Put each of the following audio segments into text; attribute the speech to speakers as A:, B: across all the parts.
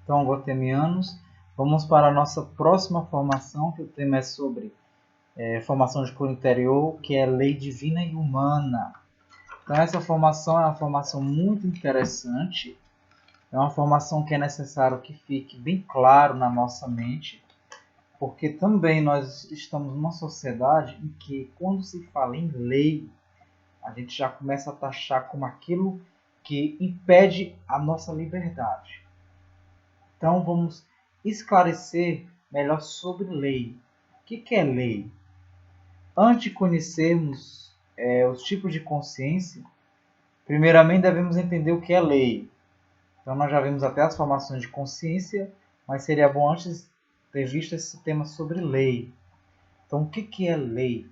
A: Então, gotemianos, vamos para a nossa próxima formação, que o tema é sobre formação de cura interior, que é lei divina e humana. Então, essa formação é uma formação muito interessante, é uma formação que é necessário que fique bem claro na nossa mente, porque também nós estamos numa sociedade em que, quando se fala em lei, a gente já começa a taxar como aquilo que impede a nossa liberdade. Então, vamos esclarecer melhor sobre lei. O que é lei? Antes de conhecermos os tipos de consciência, primeiramente devemos entender o que é lei. Então, nós já vimos até as formações de consciência, mas seria bom antes ter visto esse tema sobre lei. Então, o que é lei?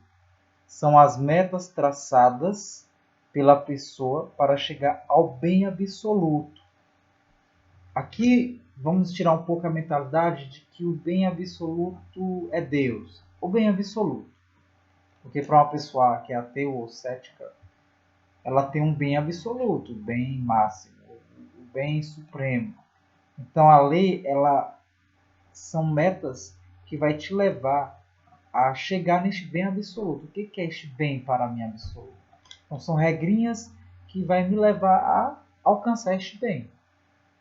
A: São as metas traçadas pela pessoa para chegar ao bem absoluto. Aqui vamos tirar um pouco a mentalidade de que o bem absoluto é Deus. O bem absoluto. Porque para uma pessoa que é ateu ou cética, ela tem um bem absoluto, o bem máximo, o bem supremo. Então a lei, ela são metas que vai te levar a chegar neste bem absoluto. O que é este bem para mim absoluto? Então são regrinhas que vai me levar a alcançar este bem.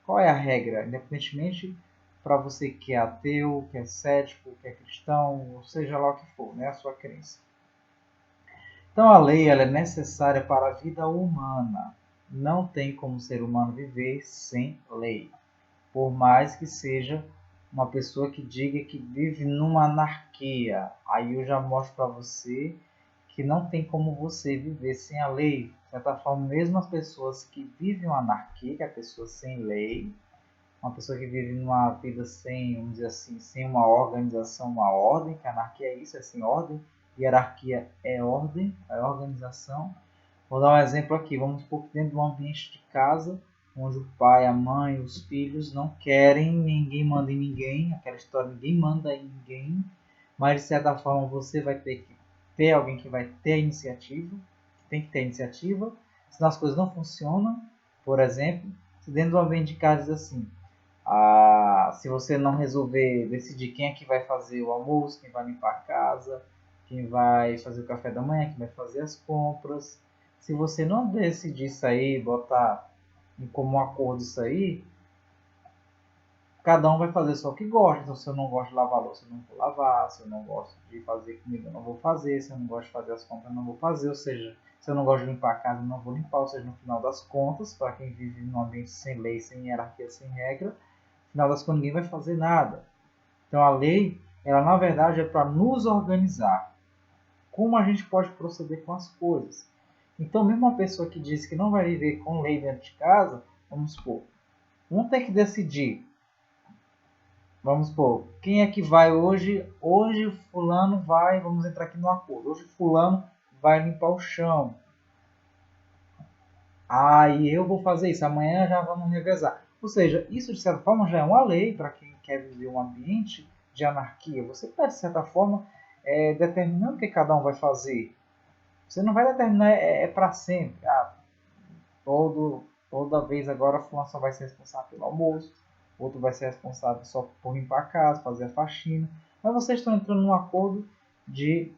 A: Qual é a regra? Independentemente para você que é ateu, que é cético, que é cristão, ou seja lá o que for, né? A sua crença. Então a lei ela é necessária para a vida humana. Não tem como o ser humano viver sem lei. Por mais que seja uma pessoa que diga que vive numa anarquia. Aí eu já mostro para você que não tem como você viver sem a lei. De certa forma, mesmo as pessoas que vivem uma anarquia, que é a pessoa sem lei, uma pessoa que vive numa vida sem, vamos dizer assim, sem uma organização, uma ordem, que a anarquia é isso, é sem ordem, hierarquia é ordem, é organização. Vou dar um exemplo aqui, vamos supor que dentro de um ambiente de casa, onde o pai, a mãe, os filhos não querem, ninguém manda em ninguém, aquela história, ninguém manda em ninguém, mas de certa forma você vai ter que ter alguém que vai ter a iniciativa, tem que ter a iniciativa, senão as coisas não funcionam. Por exemplo, se dentro do ambiente de casa diz assim, se você não resolver decidir quem é que vai fazer o almoço, quem vai limpar a casa, quem vai fazer o café da manhã, quem vai fazer as compras, se você não decidir isso aí, botar em comum acordo isso aí, cada um vai fazer só o que gosta. Então, se eu não gosto de lavar louça, eu não vou lavar. Se eu não gosto de fazer comida, eu não vou fazer. Se eu não gosto de fazer as compras, eu não vou fazer. Ou seja, se eu não gosto de limpar a casa, eu não vou limpar. Ou seja, no final das contas, para quem vive num ambiente sem lei, sem hierarquia, sem regra, no final das contas ninguém vai fazer nada. Então, a lei, ela na verdade é para nos organizar. Como a gente pode proceder com as coisas. Então, mesmo uma pessoa que diz que não vai viver com lei dentro de casa, vamos supor, vamos ter que decidir. Vamos supor, quem é que vai hoje? Hoje fulano vai, vamos entrar aqui no acordo. Hoje fulano vai limpar o chão. E eu vou fazer isso. Amanhã já vamos revezar. Ou seja, isso de certa forma já é uma lei para quem quer viver um ambiente de anarquia. Você está, de certa forma, determinando o que cada um vai fazer. Você não vai determinar para sempre. Toda vez agora fulano só vai ser responsável pelo almoço, outro vai ser responsável só por limpar a casa, fazer a faxina. Mas vocês estão entrando num acordo de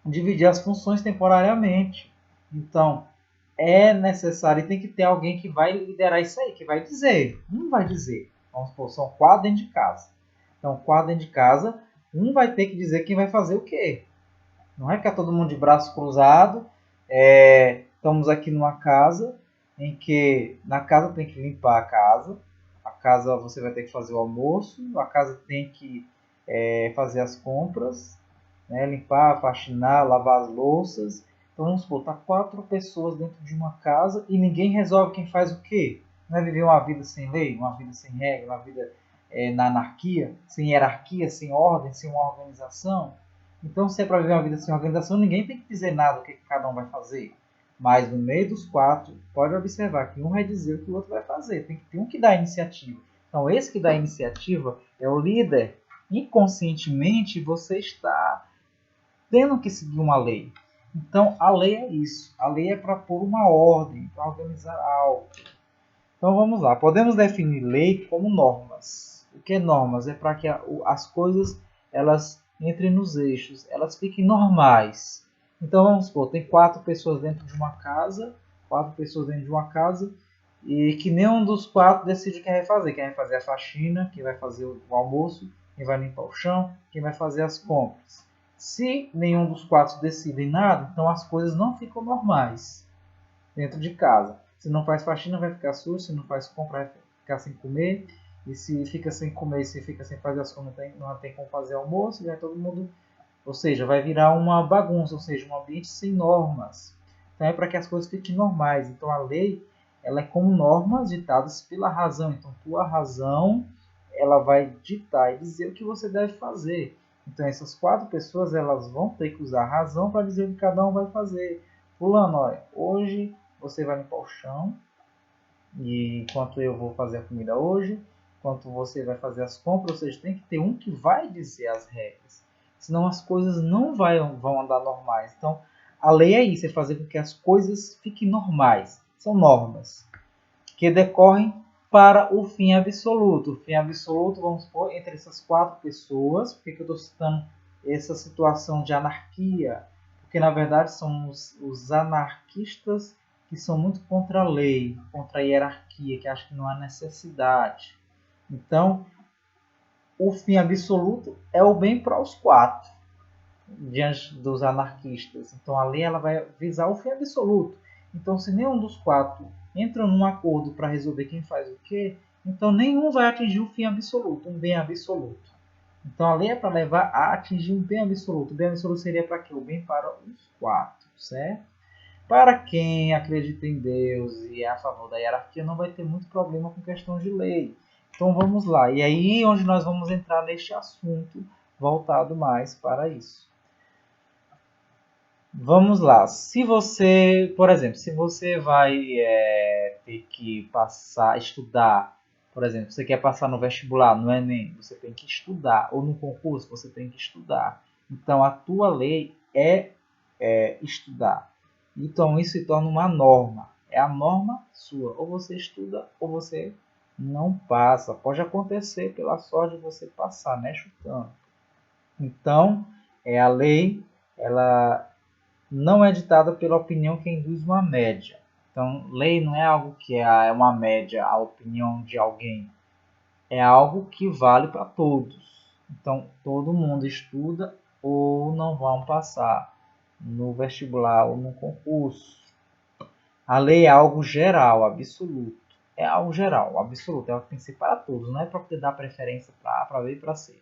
A: dividir as funções temporariamente. Então, é necessário e tem que ter alguém que vai liderar isso aí, que vai dizer. Um vai dizer. Vamos supor, são 4 dentro de casa. Então, 4 dentro de casa, um vai ter que dizer quem vai fazer o quê. Não é que é todo mundo de braço cruzado. Estamos aqui numa casa em que na casa tem que limpar a casa você vai ter que fazer o almoço, a casa tem que fazer as compras, né, limpar, faxinar, lavar as louças. Então vamos supor, tá 4 pessoas dentro de uma casa e ninguém resolve quem faz o quê. Não é viver uma vida sem lei, uma vida sem regra, uma vida na anarquia, sem hierarquia, sem ordem, sem uma organização. Então, se é para viver uma vida sem organização, ninguém tem que dizer nada o que cada um vai fazer. Mas no meio dos 4, pode observar que um vai dizer o que o outro vai fazer. Tem que ter um que dá a iniciativa. Então, esse que dá a iniciativa é o líder. Inconscientemente, você está tendo que seguir uma lei. Então, a lei é isso. A lei é para pôr uma ordem, para organizar algo. Então vamos lá, podemos definir lei como normas. O que é normas? É para que as coisas elas entrem nos eixos, elas fiquem normais. Então vamos supor, tem 4 pessoas dentro de uma casa, 4 pessoas dentro de uma casa, e que nenhum dos 4 decide quem vai fazer. Quem vai fazer a faxina, quem vai fazer o almoço, quem vai limpar o chão, quem vai fazer as compras. Se nenhum dos 4 decide nada, então as coisas não ficam normais dentro de casa. Se não faz faxina, vai ficar sujo. Se não faz compra, vai ficar sem comer. E se fica sem comer, se fica sem fazer as coisas, não tem como fazer almoço, vai todo mundo. Ou seja, vai virar uma bagunça, ou seja, um ambiente sem normas. Então é para que as coisas fiquem normais. Então a lei ela é como normas ditadas pela razão. Então tua razão ela vai ditar e dizer o que você deve fazer. Então essas 4 pessoas elas vão ter que usar a razão para dizer o que cada um vai fazer. Fulano, olha, hoje você vai limpar o chão, e enquanto eu vou fazer a comida hoje, enquanto você vai fazer as compras, ou seja, tem que ter um que vai dizer as regras, senão as coisas não vão andar normais. Então, a lei é isso, é fazer com que as coisas fiquem normais, são normas, que decorrem para o fim absoluto. O fim absoluto, vamos supor, entre essas 4 pessoas, por que eu estou citando essa situação de anarquia? Porque, na verdade, são os anarquistas que são muito contra a lei, contra a hierarquia, que acham que não há necessidade. Então, o fim absoluto é o bem para os 4, diante dos anarquistas. Então, a lei ela vai visar o fim absoluto. Então, se nenhum dos 4 entra num acordo para resolver quem faz o quê, então nenhum vai atingir o fim absoluto, um bem absoluto. Então, a lei é para levar a atingir um bem absoluto. O bem absoluto seria para quê? O bem para os 4, certo? Para quem acredita em Deus e é a favor da hierarquia, não vai ter muito problema com questão de lei. Então vamos lá. E aí onde nós vamos entrar neste assunto voltado mais para isso. Vamos lá. Se você, por exemplo, se você vai ter que passar, estudar, por exemplo, você quer passar no vestibular, no Enem, você tem que estudar, ou no concurso, você tem que estudar. Então, a tua lei é estudar. Então, isso se torna uma norma. É a norma sua. Ou você estuda, ou você não passa. Pode acontecer pela sorte de você passar, né? Chutando. Então, a lei, ela não é ditada pela opinião que induz uma média. Então, lei não é algo que é uma média, a opinião de alguém. É algo que vale para todos. Então, todo mundo estuda ou não vão passar no vestibular ou no concurso. A lei é algo geral, absoluto. É algo geral, absoluto. É algo que tem que ser para todos. Não é para poder dar preferência para A, para B e para C.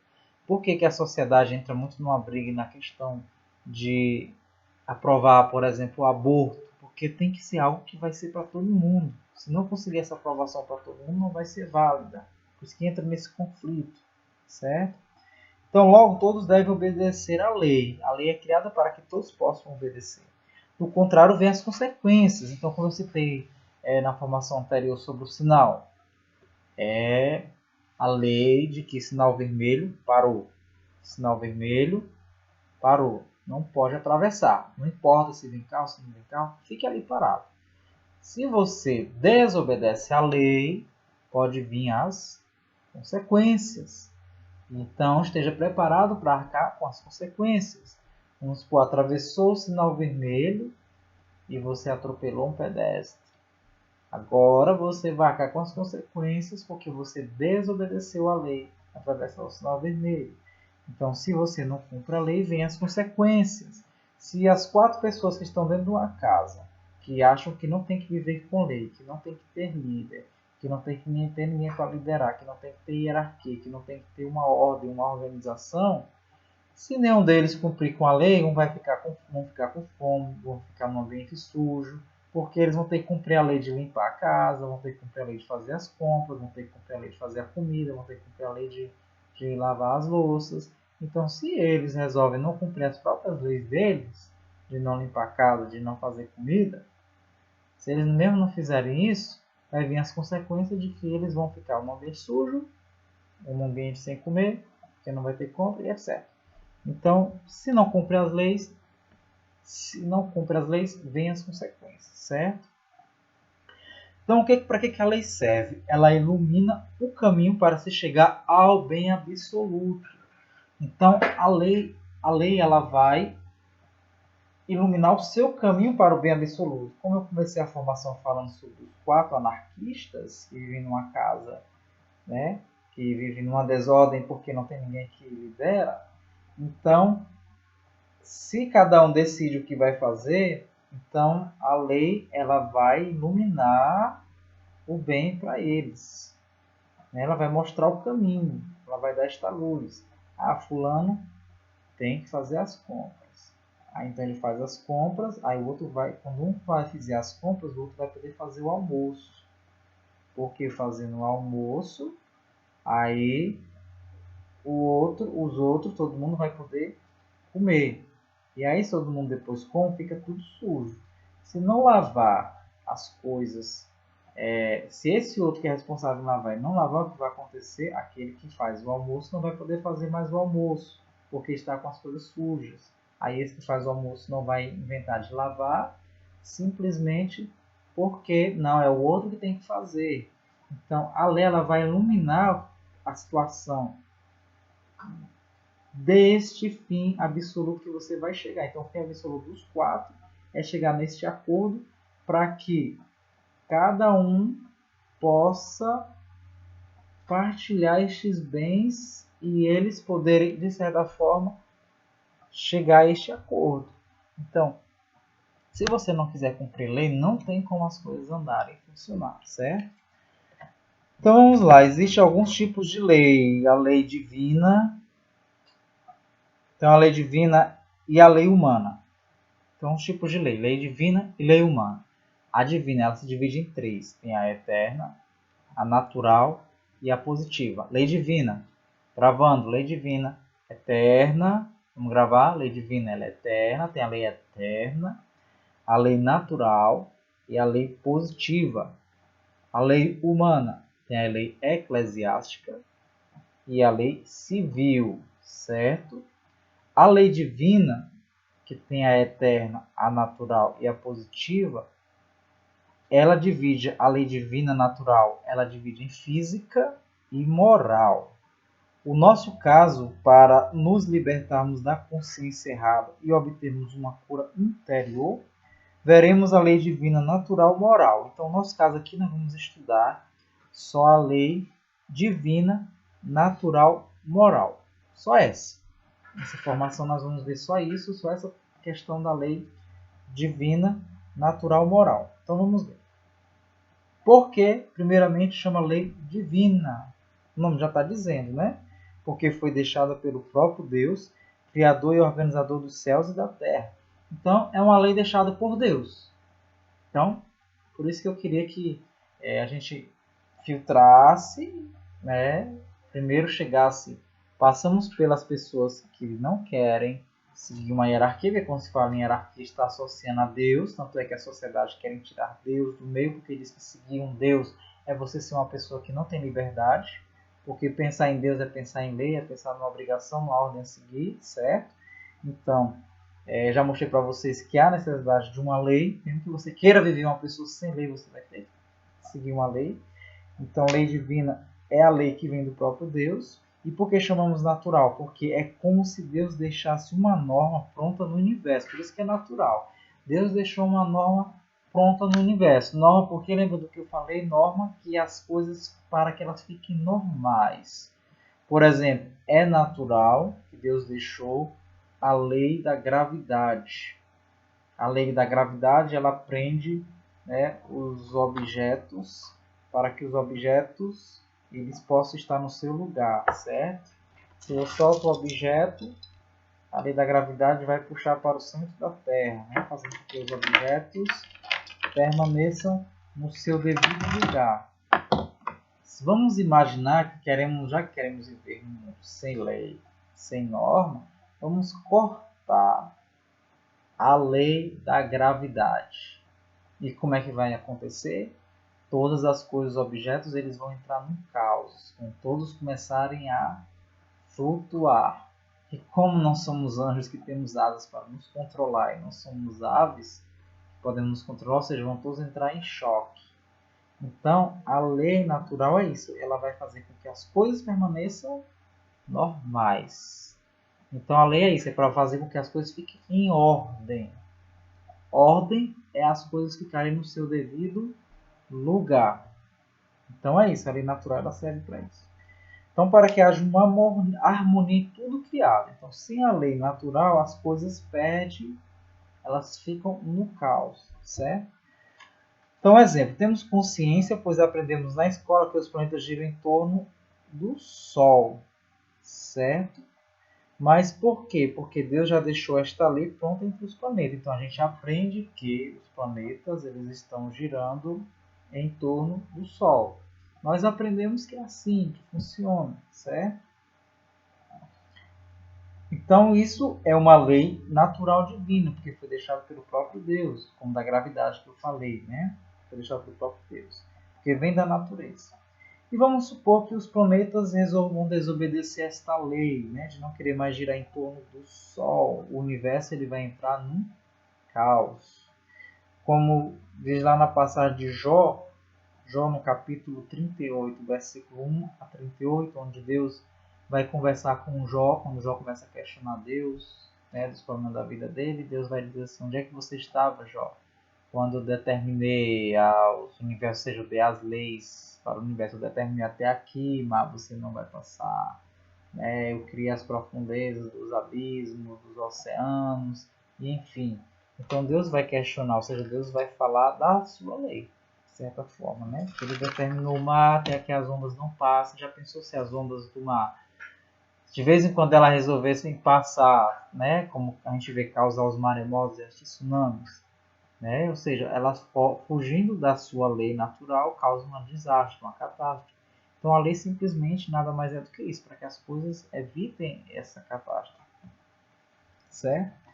A: Por que a sociedade entra muito numa briga na questão de aprovar, por exemplo, o aborto? Porque tem que ser algo que vai ser para todo mundo. Se não conseguir essa aprovação para todo mundo, não vai ser válida. Por isso que entra nesse conflito, certo? Então, logo, todos devem obedecer à lei. A lei é criada para que todos possam obedecer. Do contrário, vem as consequências. Então, como eu citei na formação anterior sobre o sinal, é a lei de que sinal vermelho parou. Sinal vermelho parou. Não pode atravessar. Não importa se vem carro, se não vem carro, fique ali parado. Se você desobedece à lei, pode vir as consequências. Então, esteja preparado para arcar com as consequências. Vamos supor, atravessou o sinal vermelho e você atropelou um pedestre. Agora você vai arcar com as consequências porque você desobedeceu a lei, atravessou o sinal vermelho. Então, se você não cumpre a lei, vem as consequências. Se as 4 pessoas que estão dentro de uma casa, que acham que não tem que viver com lei, que não tem que ter líder, que não tem que ter ninguém para liderar, que não tem que ter hierarquia, que não tem que ter uma ordem, uma organização, se nenhum deles cumprir com a lei, vão ficar com fome, vão ficar num ambiente sujo, porque eles vão ter que cumprir a lei de limpar a casa, vão ter que cumprir a lei de fazer as compras, vão ter que cumprir a lei de fazer a comida, vão ter que cumprir a lei de lavar as louças. Então, se eles resolvem não cumprir as próprias leis deles, de não limpar a casa, de não fazer comida, se eles mesmo não fizerem isso, vai vir as consequências de que eles vão ficar num ambiente sujo, num ambiente sem comer, que não vai ter compra e etc. Então, se não cumpre as leis, vêm as consequências, certo? Então, para que a lei serve? Ela ilumina o caminho para se chegar ao bem absoluto. Então, a lei ela vai iluminar o seu caminho para o bem absoluto. Como eu comecei a formação falando sobre os 4 anarquistas que vivem numa casa, né, que vivem numa desordem porque não tem ninguém que lidera, então, se cada um decide o que vai fazer, então a lei ela vai iluminar o bem para eles. Ela vai mostrar o caminho, ela vai dar esta luz. Ah, fulano tem que fazer as compras. Aí então ele faz as compras, aí o outro vai, quando um vai fazer as compras, o outro vai poder fazer o almoço. Porque fazendo o almoço, aí os outros, todo mundo vai poder comer. E aí se todo mundo depois come, fica tudo sujo. Se não lavar as coisas, se esse outro que é responsável em lavar e não lavar, o que vai acontecer? Aquele que faz o almoço não vai poder fazer mais o almoço, porque está com as coisas sujas. Aí esse que faz o almoço não vai inventar de lavar, simplesmente porque não é o outro que tem que fazer. Então a lei ela vai iluminar a situação deste fim absoluto que você vai chegar. Então o fim absoluto dos 4 é chegar neste acordo para que cada um possa partilhar estes bens e eles poderem, de certa forma, chegar a este acordo. Então, se você não quiser cumprir lei, não tem como as coisas andarem e funcionar, certo? Então vamos lá, existem alguns tipos de lei. A lei divina, então a lei divina e a lei humana. Então, os tipos de lei: lei divina e lei humana. A divina ela se divide em 3. Tem a eterna, a natural e a positiva. Lei divina, gravando, lei divina, eterna. Vamos gravar, lei divina ela é eterna, tem a lei eterna, a lei natural e a lei positiva. A lei humana tem a lei eclesiástica e a lei civil, certo? A lei divina, que tem a eterna, a natural e a positiva, ela divide a lei divina natural, ela divide em física e moral. O nosso caso, para nos libertarmos da consciência errada e obtermos uma cura interior, veremos a lei divina natural moral. Então, no nosso caso aqui, nós vamos estudar só a lei divina natural moral. Só essa. Nessa formação nós vamos ver só isso, só essa questão da lei divina natural moral. Então vamos ver. Por que, primeiramente, chama lei divina? O nome já está dizendo, né? Porque foi deixada pelo próprio Deus, Criador e organizador dos céus e da terra. Então, é uma lei deixada por Deus. Então, por isso que eu queria que a gente filtrasse, né? Primeiro chegasse, passamos pelas pessoas que não querem seguir uma hierarquia, porque quando se fala em hierarquia está associando a Deus, tanto é que a sociedade quer tirar Deus do meio, porque diz que seguir um Deus é você ser uma pessoa que não tem liberdade, porque pensar em Deus é pensar em lei, é pensar numa obrigação, numa ordem a seguir, certo? Então, já mostrei para vocês que há necessidade de uma lei, mesmo que você queira viver uma pessoa sem lei, você vai ter que seguir uma lei. Então, lei divina é a lei que vem do próprio Deus. E por que chamamos natural? Porque é como se Deus deixasse uma norma pronta no universo. Por isso que é natural. Deus deixou uma norma pronta no universo. Norma porque, lembra do que eu falei? Norma que as coisas, para que elas fiquem normais. Por exemplo, é natural que Deus deixou a lei da gravidade. A lei da gravidade ela prende, né, os objetos para que os objetos eles possam estar no seu lugar, certo? Se eu solto o objeto, a lei da gravidade vai puxar para o centro da Terra, né, fazendo com que os objetos permaneçam no seu devido lugar. Vamos imaginar que já queremos viver num mundo sem lei, sem norma, vamos cortar a lei da gravidade. E como é que vai acontecer? Todas as coisas, objetos, eles vão entrar num caos, vão todos começarem a flutuar. E como não somos anjos que temos asas para nos controlar e não somos aves que podemos nos controlar, ou seja, vão todos entrar em choque. Então, a lei natural é isso. Ela vai fazer com que as coisas permaneçam normais. Então, a lei é isso. É para fazer com que as coisas fiquem em ordem. Ordem é as coisas ficarem no seu devido lugar. Então, é isso. A lei natural ela serve para isso. Então, para que haja uma harmonia em tudo criado. Então, sem a lei natural, as coisas perdem, elas ficam no caos, certo? Então, exemplo, temos consciência, pois aprendemos na escola que os planetas giram em torno do Sol, certo? Mas por quê? Porque Deus já deixou esta lei pronta entre os planetas. Então, a gente aprende que os planetas eles estão girando em torno do Sol. Nós aprendemos que é assim que funciona, certo? Então, isso é uma lei natural divina, porque foi deixado pelo próprio Deus, como da gravidade que eu falei, né? Foi deixado pelo próprio Deus, porque vem da natureza. E vamos supor que os planetas resolvam desobedecer esta lei, né? De não querer mais girar em torno do Sol. O universo ele vai entrar num caos. Como diz lá na passagem de Jó, Jó no capítulo 38, versículo 1 a 38, onde Deus vai conversar com Jó, quando Jó começa a questionar Deus, né, dos problemas da vida dele, Deus vai dizer assim, onde é que você estava, Jó? Quando eu determinei aos universos, ou seja, eu dei as leis para o universo, eu determinei até aqui, mas você não vai passar. Né? Eu criei as profundezas dos abismos, dos oceanos, e enfim. Então Deus vai questionar, ou seja, Deus vai falar da sua lei, de certa forma, né? Ele determinou o mar até que as ondas não passem. Já pensou se as ondas do mar, de vez em quando elas resolvessem passar, né? Como a gente vê causar os maremotos e os tsunamis, né? Ou seja, elas fugindo da sua lei natural causam um desastre, uma catástrofe. Então a lei simplesmente nada mais é do que isso, para que as coisas evitem essa catástrofe, certo?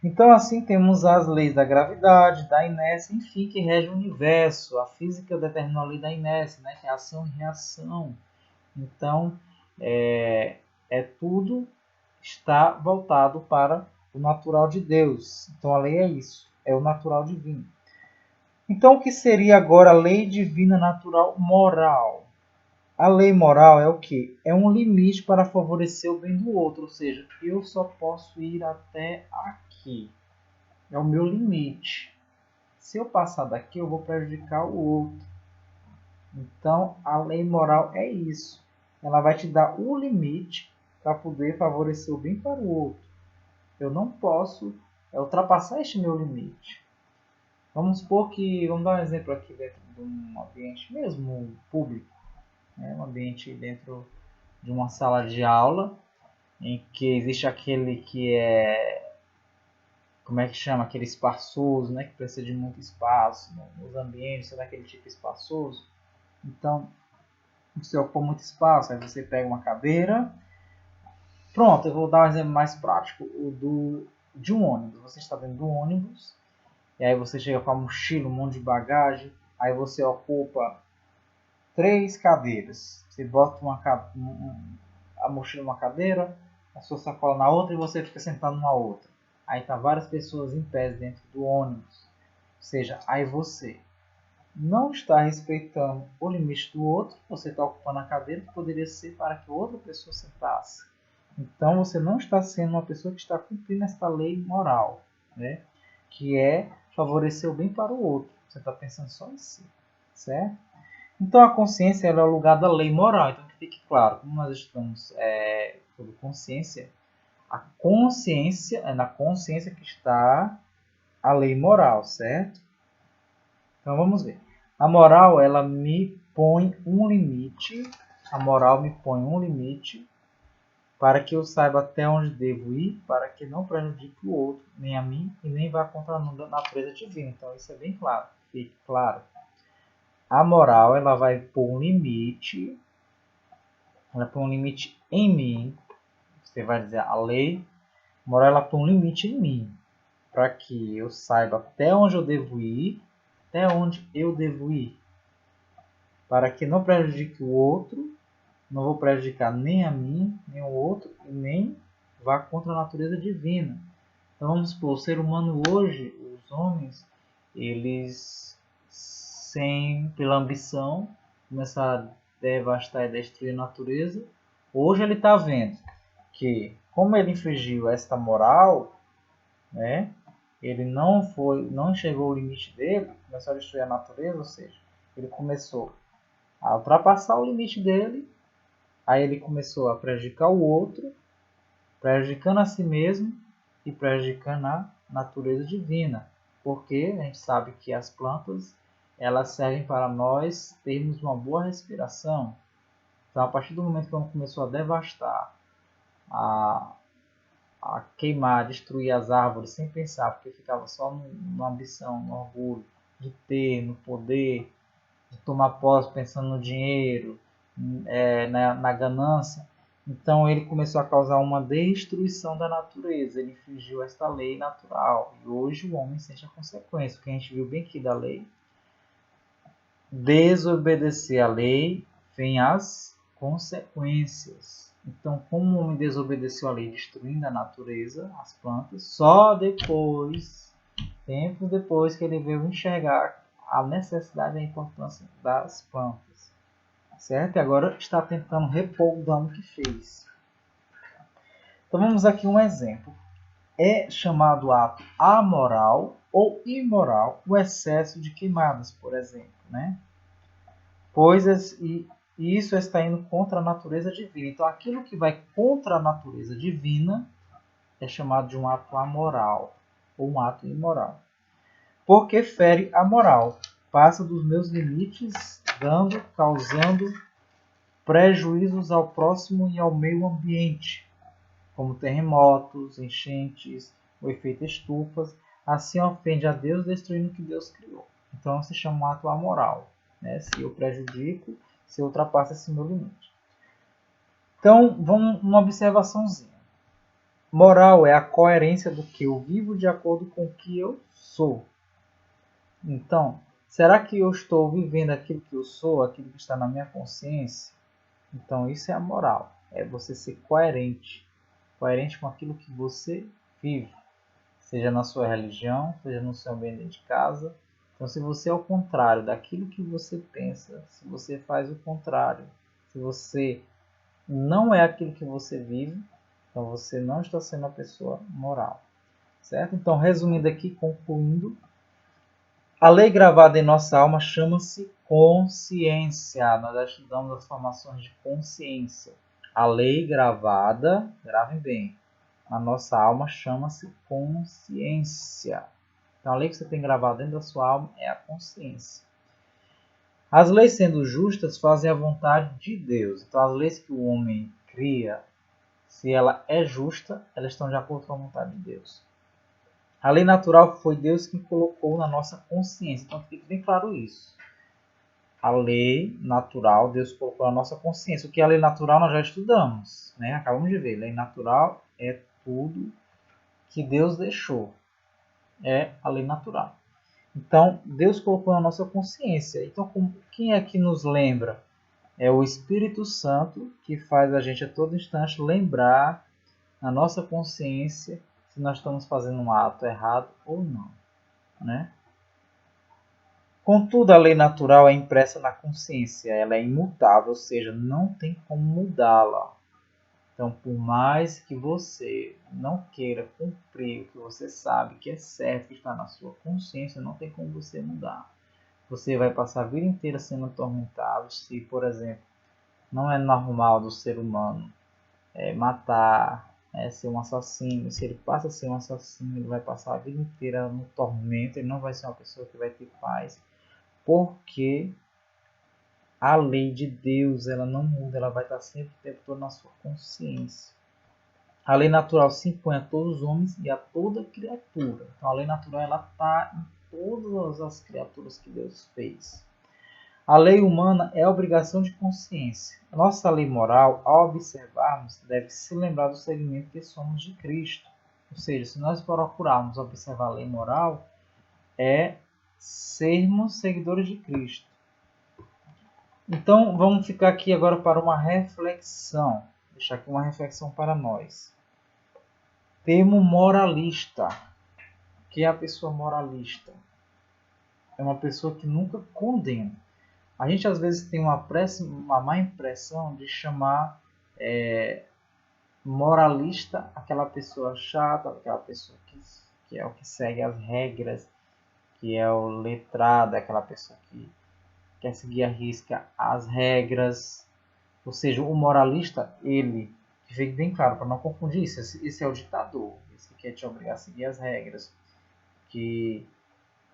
A: Então assim temos as leis da gravidade, da inércia, enfim, que rege o universo. A física determina a lei da inércia, né? Que é ação e reação. Então tudo está voltado para o natural de Deus. Então a lei é isso, é o natural divino. Então, o que seria agora a lei divina natural moral? A lei moral é o que? É um limite para favorecer o bem do outro, ou seja, eu só posso ir até aqui. É o meu limite. Se eu passar daqui, eu vou prejudicar o outro. Então, a lei moral é isso. Ela vai te dar o limite para poder favorecer o bem para o outro. Eu não posso ultrapassar este meu limite. Vamos supor que, vamos dar um exemplo aqui dentro de um ambiente mesmo público, né? Um ambiente dentro de uma sala de aula, em que existe aquele que é, como é que chama, aquele espaçoso, né? Que precisa de muito espaço nos ambientes, é daquele tipo espaçoso. Então, você ocupa muito espaço, aí você pega uma cadeira. Pronto, eu vou dar um exemplo mais prático, de um ônibus. Você está dentro do ônibus, e aí você chega com a mochila, um monte de bagagem, aí você ocupa 3 cadeiras. Você bota a mochila numa cadeira, a sua sacola na outra e você fica sentado na outra. Aí tá várias pessoas em pé dentro do ônibus. Ou seja, aí você não está respeitando o limite do outro, você está ocupando a cadeira que poderia ser para que outra pessoa sentasse. Então você não está sendo uma pessoa que está cumprindo esta lei moral, né? Que é favorecer o bem para o outro. Você está pensando só em si, certo? Então a consciência ela é o lugar da lei moral. Então que fique claro, como nós estudamos sobre consciência, a consciência é na consciência que está a lei moral, certo? Então vamos ver. A moral ela me põe um limite. A moral me põe um limite para que eu saiba até onde devo ir, para que não prejudique o outro, nem a mim e nem vá contra a natureza divina. Então isso é bem claro, fique claro. A moral ela vai pôr um limite, ela põe um limite em mim. Você vai dizer a lei, a moral ela põe um limite em mim, para que eu saiba até onde eu devo ir, até onde eu devo ir, para que não prejudique o outro, não vou prejudicar nem a mim, nem o outro, e nem vá contra a natureza divina. Então vamos supor, o ser humano hoje, os homens, eles pela ambição, começar a devastar e destruir a natureza. Hoje ele está vendo que, como ele infringiu esta moral, né, ele não enxergou o limite dele, começou a destruir a natureza, ou seja, ele começou a ultrapassar o limite dele, aí ele começou a prejudicar o outro, prejudicando a si mesmo e prejudicando a natureza divina, porque a gente sabe que as plantas elas servem para nós termos uma boa respiração. Então, a partir do momento que ele começou a devastar, a queimar, destruir as árvores sem pensar, porque ficava só na ambição, no orgulho de ter, no poder, de tomar posse pensando no dinheiro, na ganância. Então ele começou a causar uma destruição da natureza, ele infringiu esta lei natural. E hoje o homem sente a consequência, porque a gente viu bem aqui da lei. Desobedecer a lei vem as consequências. Então, como o homem desobedeceu a lei, destruindo a natureza, as plantas, só depois, tempo depois, que ele veio enxergar a necessidade e a importância das plantas. Certo? E agora está tentando repor o dano que fez. Então, vamos aqui um exemplo. É chamado ato amoral ou imoral o excesso de queimadas, por exemplo, né? Pois isso está indo contra a natureza divina. Então, aquilo que vai contra a natureza divina é chamado de um ato amoral ou um ato imoral. Porque fere a moral, passa dos meus limites, causando prejuízos ao próximo e ao meio ambiente, como terremotos, enchentes, o efeito estufas. Assim ofende a Deus, destruindo o que Deus criou. Então, se chama um ato amoral, né? Se eu prejudico, se eu ultrapasso esse meu limite. Então, vamos uma observaçãozinha. Moral é a coerência do que eu vivo de acordo com o que eu sou. Então, será que eu estou vivendo aquilo que eu sou, aquilo que está na minha consciência? Então, isso é a moral. É você ser coerente. Coerente com aquilo que você vive. Seja na sua religião, seja no seu ambiente de casa. Então, se você é o contrário daquilo que você pensa, se você faz o contrário, se você não é aquilo que você vive, então você não está sendo uma pessoa moral. Certo? Então, resumindo aqui, concluindo, a lei gravada em nossa alma chama-se consciência. Nós já estudamos as formações de consciência. A lei gravada, gravem bem, na nossa alma chama-se consciência. Então, a lei que você tem gravada dentro da sua alma é a consciência. As leis, sendo justas, fazem a vontade de Deus. Então, as leis que o homem cria, se ela é justa, elas estão de acordo com a vontade de Deus. A lei natural foi Deus quem colocou na nossa consciência. Então, fique bem claro isso. A lei natural, Deus colocou na nossa consciência. O que é a lei natural nós já estudamos, né? Acabamos de ver. Lei natural é tudo que Deus deixou. É a lei natural. Então, Deus colocou na nossa consciência. Então, quem é que nos lembra? É o Espírito Santo que faz a gente a todo instante lembrar na nossa consciência se nós estamos fazendo um ato errado ou não, né? Contudo, a lei natural é impressa na consciência, ela é imutável, ou seja, não tem como mudá-la. Então, por mais que você não queira cumprir o que você sabe que é certo, que está na sua consciência, não tem como você mudar. Você vai passar a vida inteira sendo atormentado se, por exemplo, não é normal do ser humano matar, ser um assassino. Se ele passa a ser um assassino, ele vai passar a vida inteira no tormento, ele não vai ser uma pessoa que vai ter paz, porque a lei de Deus ela não muda, ela vai estar sempre o tempo todo na sua consciência. A lei natural se impõe a todos os homens e a toda criatura. Então a lei natural ela está em todas as criaturas que Deus fez. A lei humana é a obrigação de consciência. A nossa lei moral, ao observarmos, deve se lembrar do segmento que somos de Cristo. Ou seja, se nós procurarmos observar a lei moral, é sermos seguidores de Cristo. Então, vamos ficar aqui agora para uma reflexão. Deixar aqui uma reflexão para nós. Termo moralista. O que é a pessoa moralista? é uma pessoa que nunca condena. A gente às vezes tem uma má impressão de chamar moralista aquela pessoa chata, aquela pessoa que é o que segue as regras, que é o letrado, aquela pessoa que quer seguir à risca as regras. Ou seja, o moralista, ele, que fique bem claro, para não confundir isso, esse é o ditador, esse que quer te obrigar a seguir as regras, que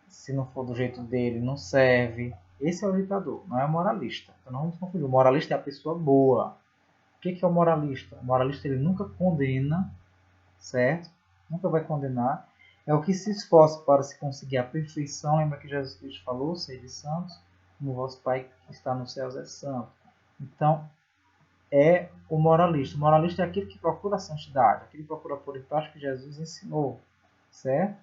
A: se não for do jeito dele, não serve. Esse é o ditador, não é o moralista. Então não vamos confundir. O moralista é a pessoa boa. O que é o moralista? O moralista ele nunca condena, certo? Nunca vai condenar. É o que se esforça para se conseguir a perfeição. Lembra que Jesus Cristo falou, sede santos, como vosso Pai que está nos céus é santo. Então, é o moralista. O moralista é aquele que procura a santidade, aquele que procura pôr em prática o que Jesus ensinou, certo?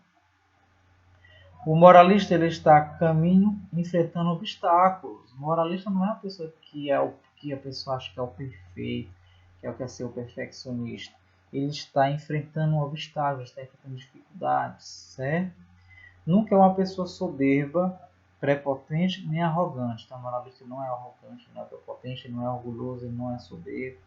A: O moralista ele está a caminho enfrentando obstáculos. O moralista não é a pessoa que é o que a pessoa acha que é o perfeito, que é o que é ser o perfeccionista. Ele está enfrentando obstáculos, está enfrentando dificuldades, certo? Nunca é uma pessoa soberba, prepotente nem arrogante. Então, o moralista não é arrogante, não é prepotente, não é orgulhoso, ele não é soberbo.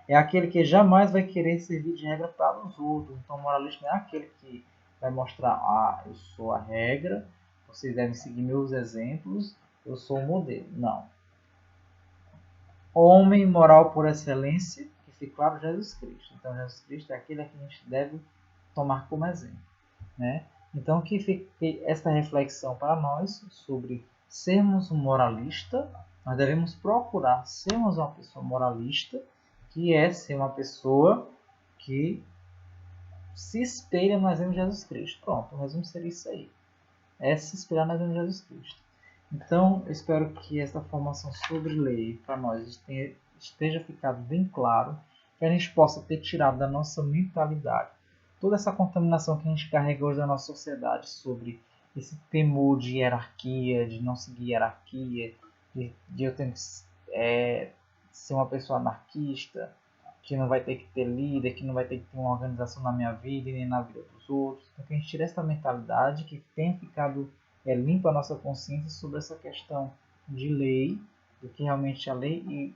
A: É aquele que jamais vai querer servir de regra para os outros. Então, o moralista não é aquele que vai mostrar, eu sou a regra, vocês devem seguir meus exemplos, eu sou o modelo. Não. Homem moral por excelência, que fica claro, Jesus Cristo. Então, Jesus Cristo é aquele que a gente deve tomar como exemplo, né? Então, que fique esta reflexão para nós sobre sermos um moralista. Nós devemos procurar sermos uma pessoa moralista, que é ser uma pessoa que se espelha no exemplo de Jesus Cristo. Pronto, o resumo seria isso aí. É se espelhar no exemplo de Jesus Cristo. Então, eu espero que esta formação sobre lei para nós esteja ficado bem claro, que a gente possa ter tirado da nossa mentalidade toda essa contaminação que a gente carrega hoje da nossa sociedade sobre esse temor de hierarquia, de não seguir hierarquia, de eu ter que ser uma pessoa anarquista, que não vai ter que ter líder, que não vai ter que ter uma organização na minha vida e nem na vida dos outros. Então, que a gente tire essa mentalidade, que tenha ficado limpa a nossa consciência sobre essa questão de lei, do que realmente é a lei e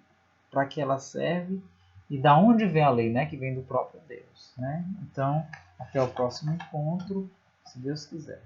A: para que ela serve e da onde vem a lei, né? Que vem do próprio Deus, né? Então, até o próximo encontro, se Deus quiser.